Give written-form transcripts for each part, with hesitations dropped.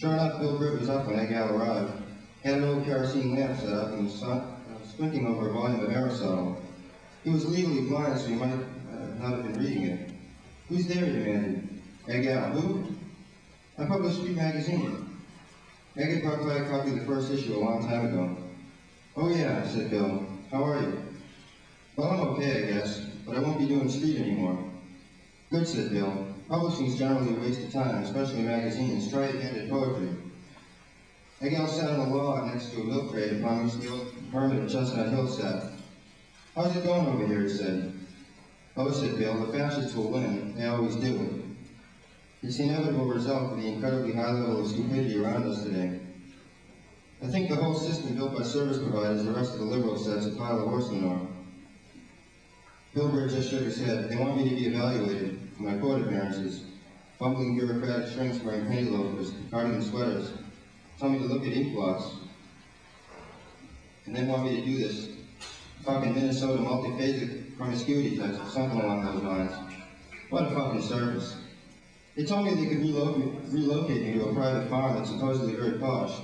Sure enough, Bill Britt was up when that gal arrived. Had an old kerosene lamp set up and was squinting over a volume of Aristotle. He was legally blind, so he might not have been reading it. "Who's there?" he demanded. "That gal." "Who?" "I published Street Magazine. Megan brought by a copy of the first issue a long time ago." "Oh yeah," said Bill. "How are you?" "Well, I'm okay, I guess, but I won't be doing street anymore." "Good," said Bill. "Publishing's generally a waste of time, especially magazines. Try again at poetry." That gal sat on a log next to a milk crate upon which the old hermit of Chestnut Hill sat. "How's it going over here?" he said. "Oh," said Bill, "the fascists will win. They always do. It's the inevitable result of the incredibly high level of stupidity around us today. I think the whole system built by service providers, the rest of the liberals, says a pile of horse manure." Bill Britt just shook his head. "They want me to be evaluated for my court appearances. Fumbling bureaucratic shrinks wearing penny loafers, cardigan sweaters. Tell me to look at ink blots. And then want me to do this fucking Minnesota multiphasic promiscuity test or something along those lines. What a fucking service. They told me they could relocate me to a private farm that's supposedly very posh.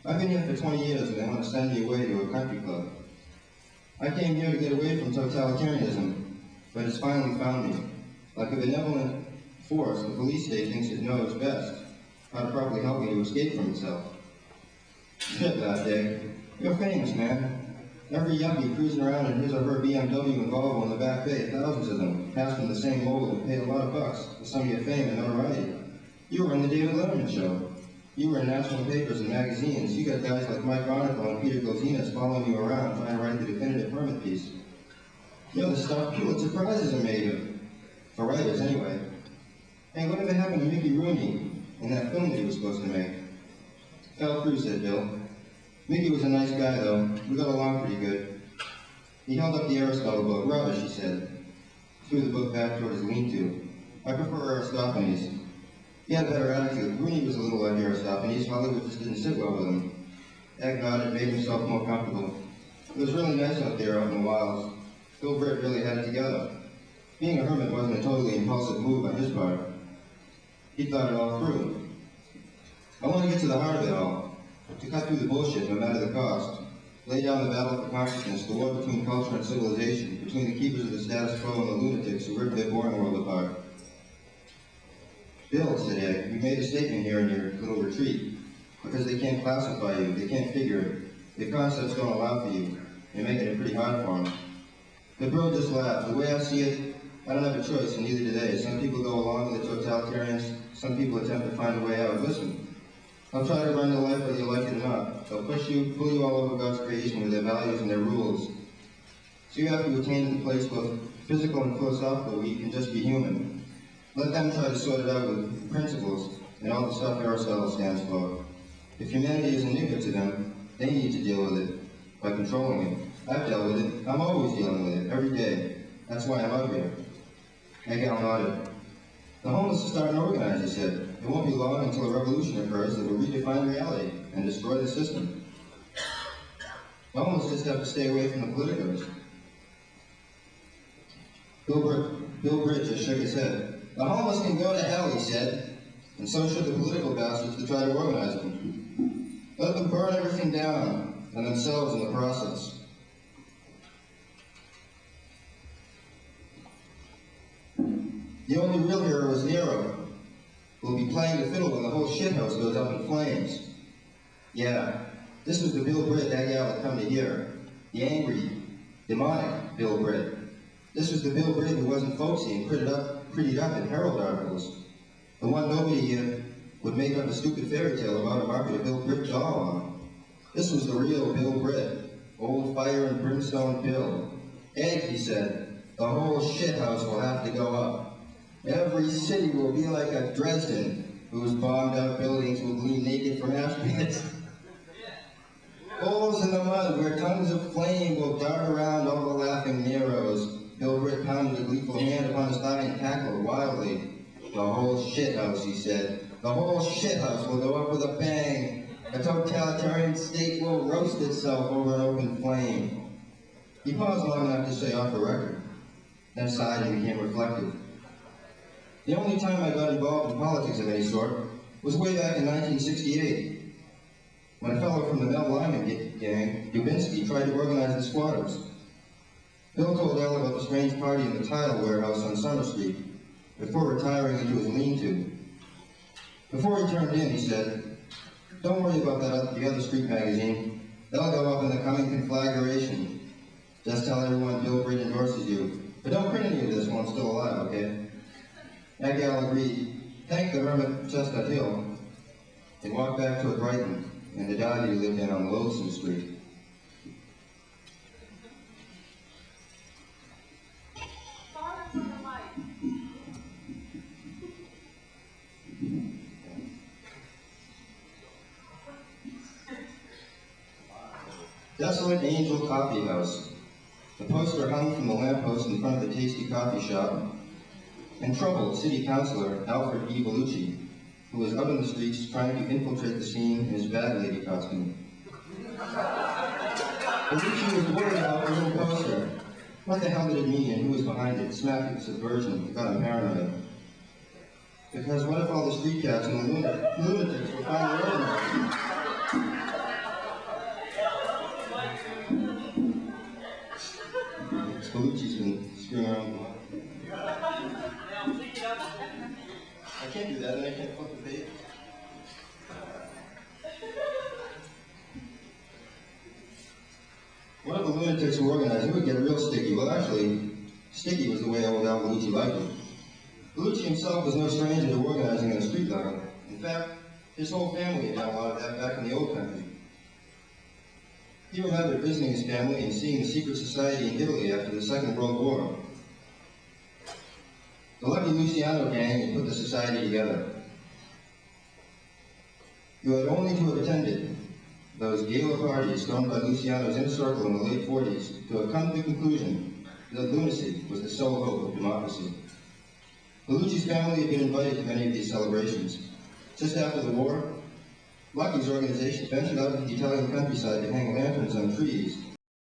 I've been here for 20 years and they want to send me away to a country club. I came here to get away from totalitarianism, but it's finally found me. Like a benevolent force, the police state thinks it knows best how to properly help me to escape from itself." "Shit, that day. You're famous, man. Every yuppie cruising around in his or her BMW and Volvo in the back bay, thousands of them, passed from the same mold and paid a lot of bucks for some of your fame and notoriety. You were on the David Letterman show. You were in national papers and magazines. You got guys like Mike Barnacle and Peter Golzinas following you around trying to write the definitive permit piece. You're the stuff Pulitzer Prizes are made of. For writers, anyway. Hey, whatever happened to Mickey Rooney in that film that he was supposed to make?" "Fell through," said Bill. "Mickey was a nice guy, though. We got along pretty good." He held up the Aristotle book. "Rubbish," he said. Threw the book back toward his lean-to. "I prefer Aristophanes." He had a better attitude. Rooney was a little like Aristophanes. Hollywood just didn't sit well with him. Ed nodded, made himself more comfortable. It was really nice out there out in the wilds. Bill Britt really had it together. Being a hermit wasn't a totally impulsive move on his part. He thought it all through. "I want to get to the heart of it all. To cut through the bullshit, no matter the cost. Lay down the battle for consciousness, the war between culture and civilization, between the keepers of the status quo and the lunatics who rip their boring world apart." "Bill," said Ed, "you made a statement here in your little retreat. Because they can't classify you, they can't figure it. The concepts don't allow for you. You're making it pretty hard for them." The bro just laughed. "The way I see it, I don't have a choice, and neither do they. Some people go along with the totalitarians, some people attempt to find a way out. Listen, they'll try to run your life whether you like it or not. They'll push you, pull you all over God's creation with their values and their rules. So you have to attain to the place both physical and philosophical where you can just be human. Let them try to sort it out with principles and all the stuff Aristotle stands for. If humanity is a nigger to them, they need to deal with it by controlling it. I've dealt with it. I'm always dealing with it, every day. That's why I'm out here." Hegel nodded. "The homeless are starting to organize," he said. "It won't be long until a revolution occurs that will redefine reality and destroy the system. The homeless just have to stay away from the politicos." Bill Britt just shook his head. "The homeless can go to hell," he said, "and so should the political bastards to try to organize them. Let them burn everything down, and themselves in the process." "The only real hero is Nero, who will be playing the fiddle when the whole shithouse goes up in flames." Yeah, this was the Bill Britt that gal had come to hear. The angry, demonic Bill Britt. This was the Bill Britt who wasn't folksy and prettied up in Herald articles. The one nobody here would make up a stupid fairy tale about a market of Bill Britt doll on. This was the real Bill Britt, old fire and brimstone Bill. "Egg," he said, "the whole shithouse will have to go up. Every city will be like a Dresden, whose bombed-out buildings will gleam naked from ash pits. Holes in the mud where tongues of flame will dart around all the laughing Neros." Bill Britt pounded a gleeful hand upon his thigh and cackled wildly. "The whole shithouse," he said. "The whole shithouse will go up with a bang. A totalitarian state will roast itself over an open flame." He paused long enough to say off the record, then sighed and became reflective. "The only time I got involved in politics of any sort was way back in 1968, when a fellow from the Mel Lyman gang, Dubinsky, tried to organize the squatters. Bill told Al about the strange party in the tile warehouse on Summer Street, before retiring into his lean-to. Before he turned in, he said, "Don't worry about the other street magazine. They'll go up in the coming conflagration. Just tell everyone Bill Britt endorses you. But don't print any of this while I'm still alive, okay?" That gal agreed, thanked the hermit Chestnut Hill, and walked back toward Brighton and the dive he lived in on Loathsome Street. Desolate Angel Coffee House. The poster hung from the lamppost in front of the Tasty Coffee Shop, and troubled city councilor Alfred E. Bellucci, who was out in the streets trying to infiltrate the scene in his bad lady costume. Bellucci was worried about the little poster. What the hell did it mean and who was behind it? Smacked of subversion, got him paranoid. Because what if all the street cats and the lunatics were finally organized? Bellucci's been screwing around with a lot. I can't do that, and I can't flip the page. One of the lunatics who organized it would get real sticky. Well, actually, sticky was the way old Al Bellucci liked it. Bellucci himself was no stranger to organizing in a street level. In fact, his whole family had done a lot of that back in the old country. He remembered visiting his family and seeing the secret society in Italy after the Second World War. The Lucky Luciano gang had put the society together. You had only to have attended those gala parties thrown by Luciano's inner circle in the late 40s to have come to the conclusion that lunacy was the sole hope of democracy. Bellucci's family had been invited to many of these celebrations. Just after the war, Lucky's organization ventured out into the Italian countryside to hang lanterns on trees